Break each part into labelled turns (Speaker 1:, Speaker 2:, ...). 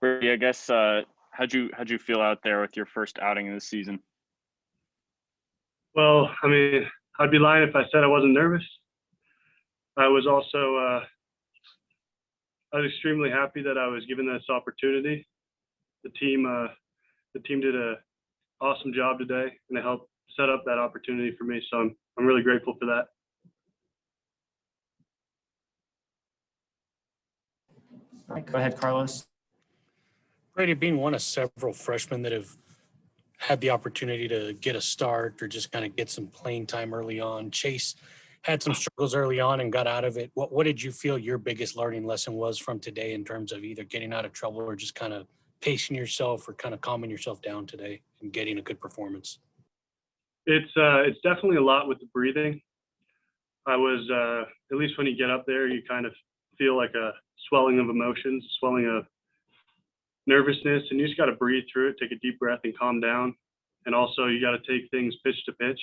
Speaker 1: Brady, I guess how'd you feel out there with your first outing of the season?
Speaker 2: Well, I mean, I'd be lying if I said I wasn't nervous. I was also I was extremely happy that I was given this opportunity. The team did a awesome job today, and they helped set up that opportunity for me. So I'm really grateful for that.
Speaker 3: All right, go ahead, Carlos.
Speaker 4: Brady, being one of several freshmen that have had the opportunity to get a start or just kind of get some playing time early on, Chase had some struggles early on and got out of it. What did you feel your biggest learning lesson was from today in terms of either getting out of trouble or just kind of pacing yourself or kind of calming yourself down today and getting a good performance?
Speaker 2: It's definitely a lot with the breathing. I was at least when you get up there, you kind of feel like a swelling of emotions, swelling of nervousness, and you just got to breathe through it, take a deep breath and calm down. And also you got to take things pitch to pitch.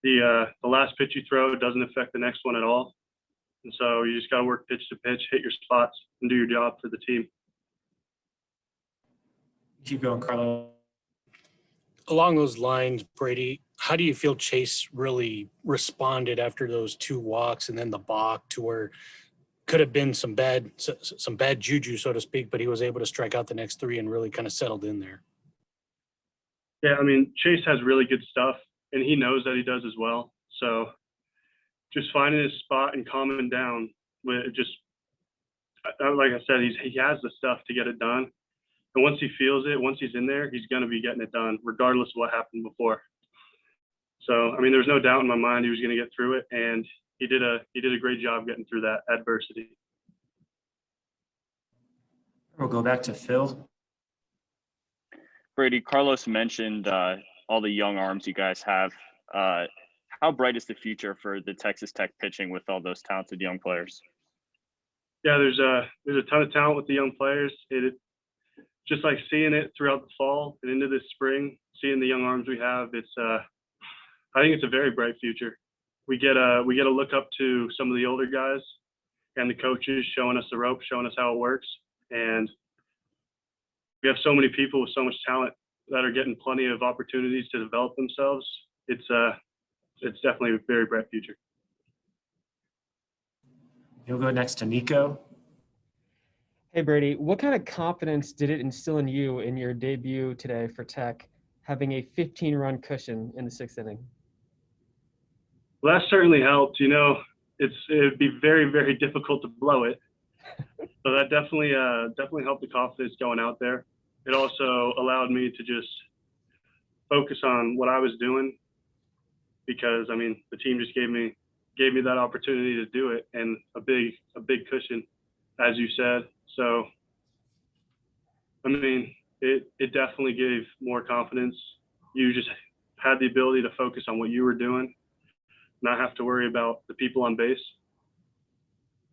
Speaker 2: The last pitch you throw doesn't affect the next one at all. And so you just got to work pitch to pitch, hit your spots, and do your job for the team.
Speaker 3: Keep going, Carlos.
Speaker 4: Along those lines, Brady, how do you feel Chase really responded after those two walks and then the balk to where could have been some bad juju, so to speak, but he was able to strike out the next three and really kind of settled in there?
Speaker 2: Yeah, I mean, Chase has really good stuff, and he knows that he does as well. So just finding his spot and calming down with just, like I said, he has the stuff to get it done. And once he feels it, once he's in there, he's going to be getting it done, regardless of what happened before. So, I mean, there's no doubt in my mind he was going to get through it, and he did a great job getting through that adversity.
Speaker 3: We'll go back to Phil.
Speaker 1: Brady, Carlos mentioned all the young arms you guys have. How bright is the future for the Texas Tech pitching with all those talented young players?
Speaker 2: Yeah, there's a ton of talent with the young players. Just like seeing it throughout the fall and into this spring, seeing the young arms we have, I think it's a very bright future. We get a look up to some of the older guys and the coaches showing us the ropes, showing us how it works. And we have so many people with so much talent that are getting plenty of opportunities to develop themselves. It's definitely a very bright future.
Speaker 3: You'll go next to Nico.
Speaker 5: Hey, Brady, what kind of confidence did it instill in you in your debut today for Tech, having a 15-run cushion in the sixth inning?
Speaker 2: Well, that certainly helped. You know, it'd be very, very difficult to blow it. So that definitely helped the confidence going out there. It also allowed me to just focus on what I was doing because, I mean, the team just gave me that opportunity to do it and a big cushion, as you said. So, I mean, it definitely gave more confidence. You just had the ability to focus on what you were doing, not have to worry about the people on base.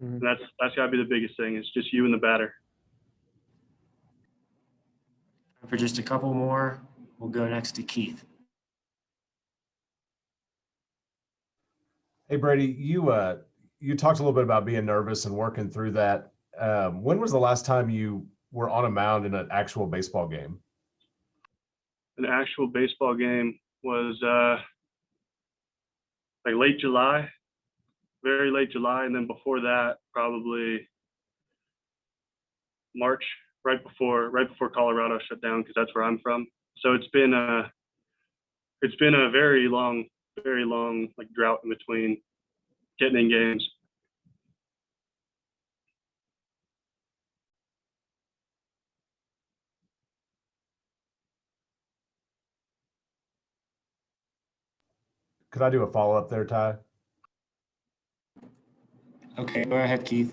Speaker 2: Mm-hmm. And that's got to be the biggest thing. It's just you and the batter.
Speaker 3: For just a couple more, we'll go next to Keith.
Speaker 6: Hey, Brady, you talked a little bit about being nervous and working through that. When was the last time you were on a mound in an actual baseball game?
Speaker 2: An actual baseball game was like late July, very late July, and then before that, probably March, right before Colorado shut down, because that's where I'm from. So it's been a very long like drought in between getting in games.
Speaker 6: Could I do a follow-up there, Ty?
Speaker 3: Okay, go ahead, Keith.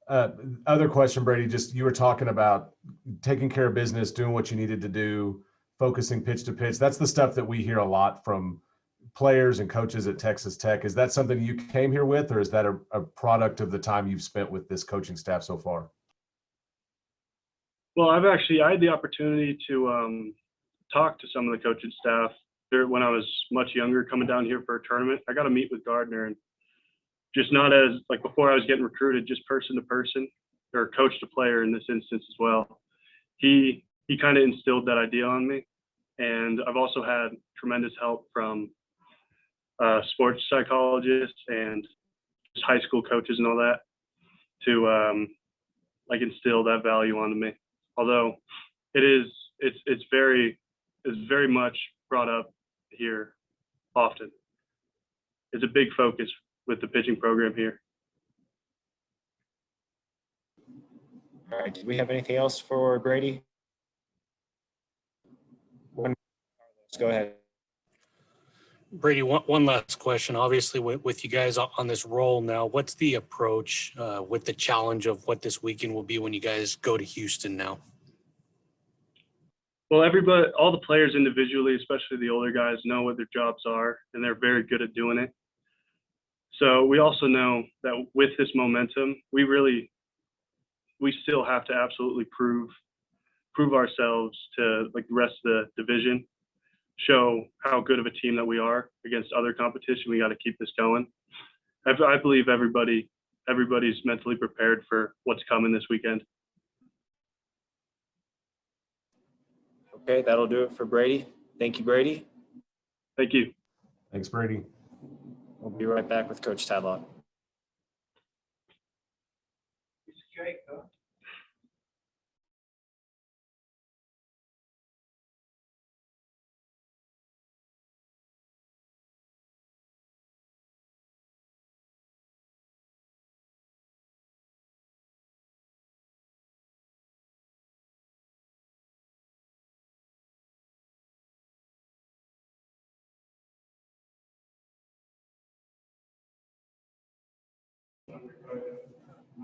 Speaker 6: Other question, Brady, just you were talking about taking care of business, doing what you needed to do, focusing pitch to pitch. That's the stuff that we hear a lot from players and coaches at Texas Tech. Is that something you came here with, or is that a product of the time you've spent with this coaching staff so far?
Speaker 2: Well, I had the opportunity to talk to some of the coaching staff when I was much younger, coming down here for a tournament. I got to meet with Gardner, and just not as like before I was getting recruited, just person to person. or coached a player in this instance as well. He kind of instilled that idea on me, and I've also had tremendous help from sports psychologists and just high school coaches and all that to like instill that value onto me. Although it's very much brought up here often. It's a big focus with the pitching program here.
Speaker 3: All right. Do we have anything else for Brady? Let's go ahead.
Speaker 4: Brady, one last question. Obviously, with you guys on this roll now, what's the approach with the challenge of what this weekend will be when you guys go to Houston now?
Speaker 2: Well, everybody, all the players individually, especially the older guys, know what their jobs are, and they're very good at doing it. So we also know that with this momentum, we still have to absolutely prove ourselves to like the rest of the division, show how good of a team that we are against other competition. We got to keep this going. I believe everybody's mentally prepared for what's coming this weekend.
Speaker 3: Okay, that'll do it for Brady. Thank you, Brady.
Speaker 2: Thank you.
Speaker 6: Thanks, Brady.
Speaker 3: We'll be right back with Coach Tadlock.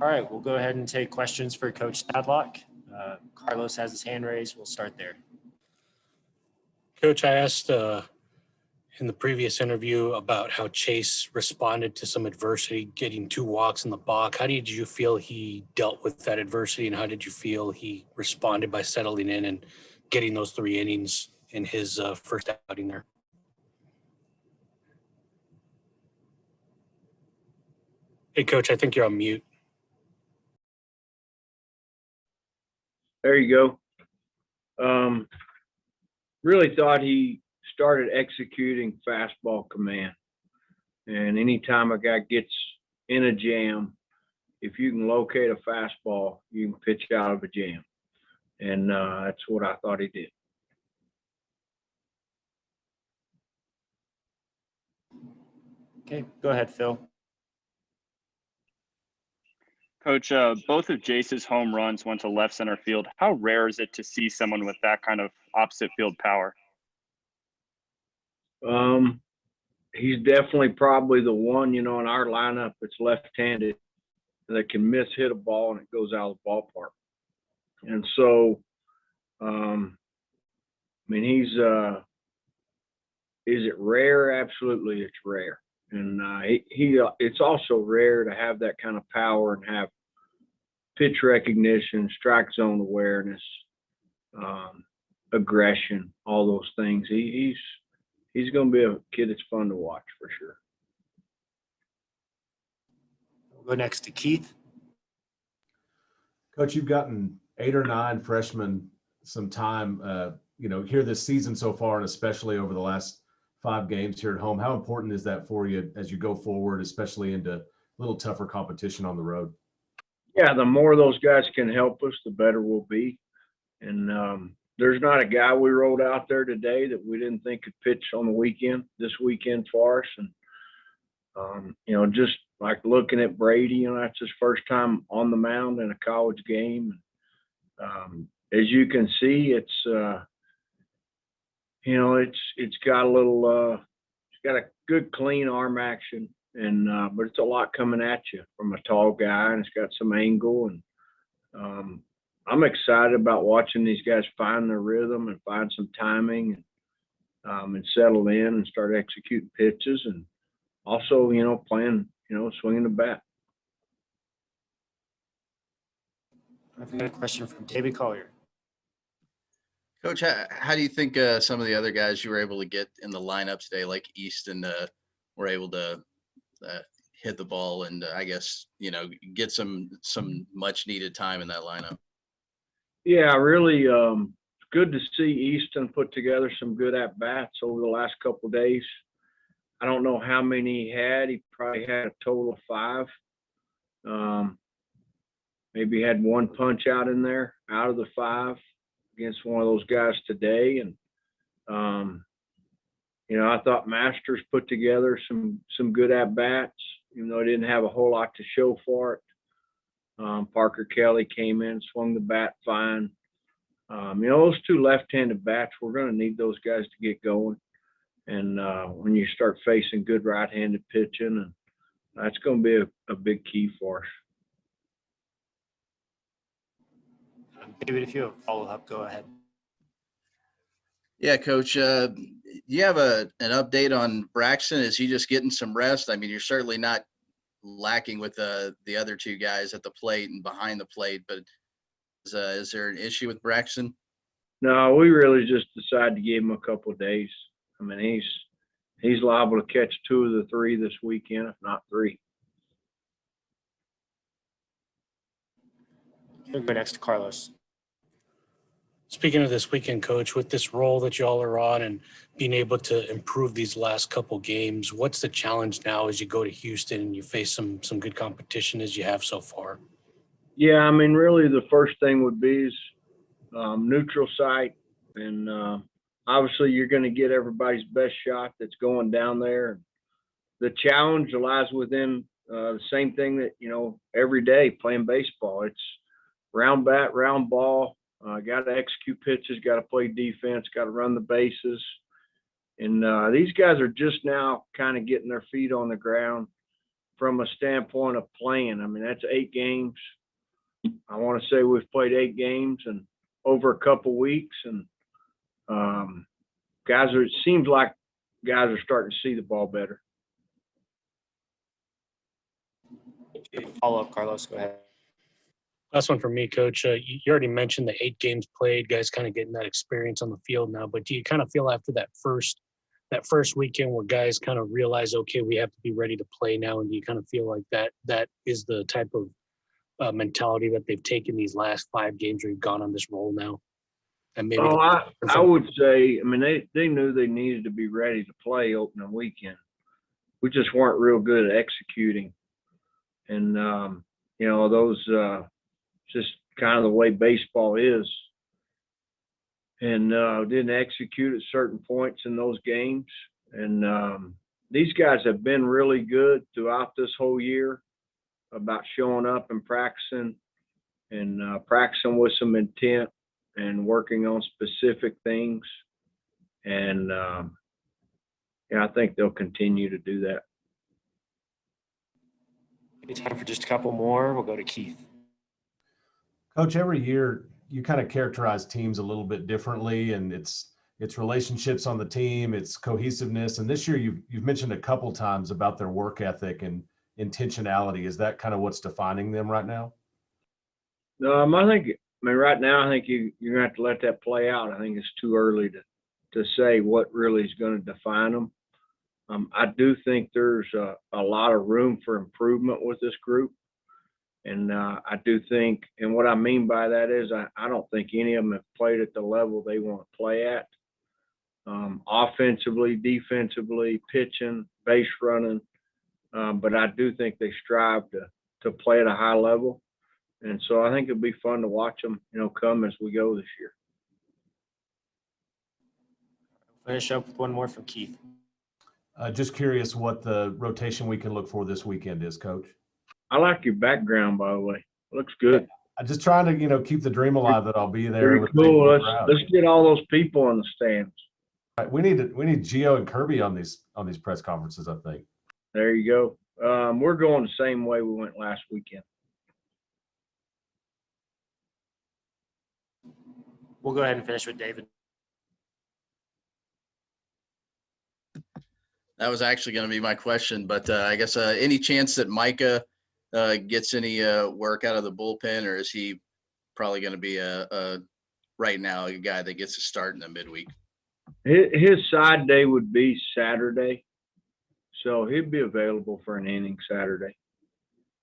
Speaker 3: All right, we'll go ahead and take questions for Coach Tadlock. Carlos has his hand raised. We'll start there.
Speaker 4: Coach, I asked in the previous interview about how Chase responded to some adversity, getting 2 walks in the box. How did you feel he dealt with that adversity, and how did you feel he responded by settling in and getting those 3 innings in his first outing there? Hey, Coach, I think you're on mute.
Speaker 7: There you go. Really thought he started executing fastball command. And anytime a guy gets in a jam, if you can locate a fastball, you can pitch out of a jam. And that's what I thought he did.
Speaker 3: Okay, go ahead, Phil.
Speaker 1: Coach, both of Jace's home runs went to left center field. How rare is it to see someone with that kind of opposite field power?
Speaker 7: He's definitely probably the one, in our lineup that's left-handed that can miss hit a ball and it goes out of the ballpark. And so, is it rare? Absolutely, it's rare. And it's also rare to have that kind of power and have pitch recognition, strike zone awareness, aggression, all those things. He's going to be a kid that's fun to watch for sure.
Speaker 3: We'll go next to Keith.
Speaker 6: Coach, you've gotten 8 or 9 freshmen some time, here this season so far, and especially over the last 5 games here at home. How important is that for you as you go forward, especially into a little tougher competition on the road?
Speaker 7: Yeah, the more those guys can help us, the better we'll be. And there's not a guy we rolled out there today that we didn't think could pitch on this weekend for us. And, just like looking at Brady, that's his first time on the mound in a college game. As you can see, it's got it's got a good clean arm action, and but it's a lot coming at you from a tall guy, and it's got some angle, and I'm excited about watching these guys find their rhythm and find some timing, and settle in and start executing pitches, and also playing swinging the bat.
Speaker 3: I've got a question from David Collier.
Speaker 8: Coach, how do you think some of the other guys you were able to get in the lineup today, like Easton, were able to hit the ball and I guess, get some much needed time in that lineup.
Speaker 7: Yeah, really good to see Easton put together some good at bats over the last couple of days. I don't know how many he had. He probably had a total of 5. Maybe had 1 punch out in there out of the 5 against one of those guys today. And I thought Masters put together some good at bats, even though he didn't have a whole lot to show for it. Parker Kelly came in, swung the bat fine. Those 2 left-handed bats, we're going to need those guys to get going. And when you start facing good right-handed pitching, and that's going to be a big key for us.
Speaker 3: David, if you have a follow-up, go ahead.
Speaker 8: Yeah, Coach, do you have an update on Braxton? Is he just getting some rest? I mean, you're certainly not lacking with the other 2 guys at the plate and behind the plate, but is there an issue with Braxton?
Speaker 7: No, we really just decided to give him a couple of days. I mean, he's liable to catch 2 of the 3 this weekend, if not 3.
Speaker 3: We'll go next to Carlos.
Speaker 4: Speaking of this weekend, Coach, with this role that y'all are on and being able to improve these last couple games, what's the challenge now as you go to Houston and you face some good competition as you have so far?
Speaker 7: Yeah, I mean, really the first thing would be is neutral site. And obviously you're going to get everybody's best shot that's going down there. The challenge lies within the same thing that, every day playing baseball. It's round bat, round ball. Got to execute pitches, got to play defense, got to run the bases. And these guys are just now kind of getting their feet on the ground from a standpoint of playing. I mean, that's 8 games. I want to say we've played 8 games and over a couple weeks. And it seems like guys are starting to see the ball better.
Speaker 3: Follow up, Carlos, go ahead.
Speaker 4: Last one for me, Coach. You already mentioned the 8 games played, guys kind of getting that experience on the field now. But do you kind of feel after that first weekend where guys kind of realize, okay, we have to be ready to play now? And do you kind of feel like that is the type of mentality that they've taken these last 5 games where you've gone on this role now? And maybe
Speaker 7: I would say, I mean, they knew they needed to be ready to play opening weekend. We just weren't real good at executing. And, those just kind of the way baseball is. And didn't execute at certain points in those games. And these guys have been really good throughout this whole year about showing up and practicing with some intent and working on specific things. And I think they'll continue to do that.
Speaker 3: Maybe time for just a couple more. We'll go to Keith.
Speaker 6: Coach, every year you kind of characterize teams a little bit differently, and it's relationships on the team, it's cohesiveness. And this year you've mentioned a couple times about their work ethic and intentionality. Is that kind of what's defining them right now?
Speaker 7: Right now, I think you're going to have to let that play out. I think it's too early to say what really is going to define them. I do think there's a lot of room for improvement with this group. And I do think, and what I mean by that is I don't think any of them have played at the level they want to play at. Offensively, defensively, pitching, base running. But I do think they strive to play at a high level. And so I think it'll be fun to watch them, come as we go this year.
Speaker 3: Finish up with one more from Keith.
Speaker 6: Just curious what the rotation we can look for this weekend is, Coach.
Speaker 7: I like your background, by the way. It looks good.
Speaker 6: I'm just trying to, keep the dream alive that I'll be there.
Speaker 7: Very cool. Let's get all those people in the stands.
Speaker 6: Right, we need Gio and Kirby on these press conferences, I think.
Speaker 7: There you go. We're going the same way we went last weekend.
Speaker 3: We'll go ahead and finish with David.
Speaker 8: That was actually going to be my question, but I guess any chance that Micah gets any work out of the bullpen, or is he probably going to be right now a guy that gets to start in the midweek?
Speaker 7: His side day would be Saturday. So he'd be available for an inning Saturday.